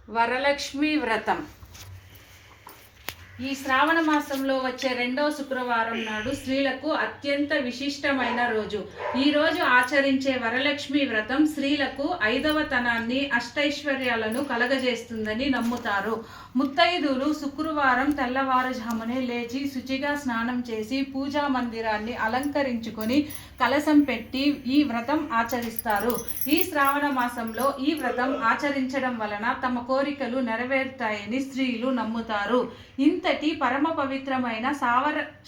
వరలక్ష్మి వ్రతం ఈ శ్రావణ మాసంలో వచ్చే రెండవ శుక్రవారం నాడు స్త్రీలకు అత్యంత విశిష్టమైన రోజు. ఈ రోజు ఆచరించే వరలక్ష్మి వ్రతం స్త్రీలకు ఐదవ తనాన్ని అష్టైశ్వర్యాలను కలగజేస్తుందని నమ్ముతారు. ముత్తైదులు శుక్రవారం తెల్లవారుజామునే లేచి శుచిగా స్నానం చేసి పూజా మందిరాన్ని అలంకరించుకొని కలశం పెట్టి ఈ వ్రతం ఆచరిస్తారు. ఈ శ్రావణ మాసంలో ఈ వ్రతం ఆచరించడం వలన తమ కోరికలు నెరవేరుతాయని స్త్రీలు నమ్ముతారు. ఇంతటి పరమ పవిత్రమైన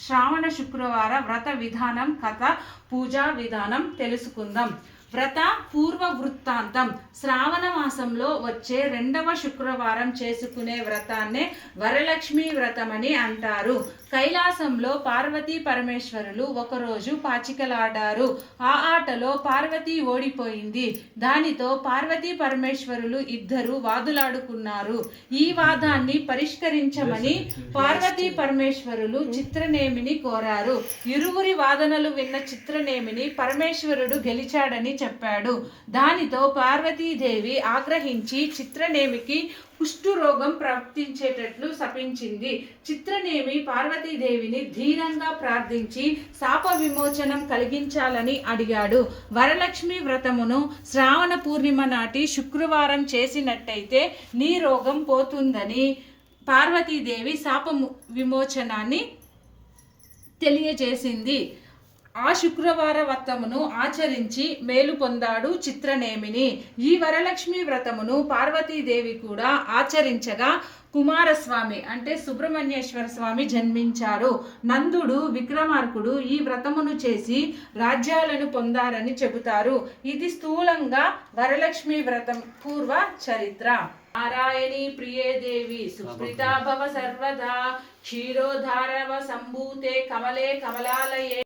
శ్రావణ శుక్రవార వ్రత విధానం, కథ, పూజా విధానం తెలుసుకుందాం. వ్రత పూర్వ వృత్తాంతం. శ్రావణ మాసంలో వచ్చే రెండవ శుక్రవారం చేసుకునే వ్రతాన్నే వరలక్ష్మి వ్రతమని అంటారు. కైలాసంలో పార్వతీ పరమేశ్వరులు ఒకరోజు పాచికలాడారు. ఆ ఆటలో పార్వతి ఓడిపోయింది. దానితో పార్వతీ పరమేశ్వరులు ఇద్దరు వాదులాడుకున్నారు. ఈ వాదాన్ని పరిష్కరించమని పార్వతీ పరమేశ్వరులు చిత్రనేమిని కోరారు. ఇరువురి వాదనలు విన్న చిత్రనేమిని పరమేశ్వరుడు గెలిచాడని చెప్పాడు. దానితో పార్వతీదేవి ఆగ్రహించి చిత్రనేమికి కుష్టు రోగం ప్రవర్తించేటట్లు శపించింది. చిత్రనేమి పార్వతీదేవిని ధీరంగా ప్రార్థించి శాప విమోచనం కలిగించాలని అడిగాడు. వరలక్ష్మి వ్రతమును శ్రావణ పూర్ణిమ నాటి శుక్రవారం చేసినట్టయితే నీ రోగం పోతుందని పార్వతీదేవి శాప విమోచనాన్ని తెలియజేసింది. ఆ శుక్రవార వ్రతమును ఆచరించి మేలు పొందాడు చిత్రనేమిని. ఈ వరలక్ష్మి వ్రతమును పార్వతీదేవి కూడా ఆచరించగా కుమారస్వామి అంటే సుబ్రహ్మణ్యేశ్వర స్వామి జన్మించారు. నందుడు, విక్రమార్కుడు ఈ వ్రతమును చేసి రాజ్యాలను పొందారని చెబుతారు. ఇది స్థూలంగా వరలక్ష్మి వ్రతం పూర్వ చరిత్ర. నారాయణీ ప్రియే దేవి సుప్రీతా భవ సర్వదా క్షీరోధారవ సంభూతే కమలే కమలాలయే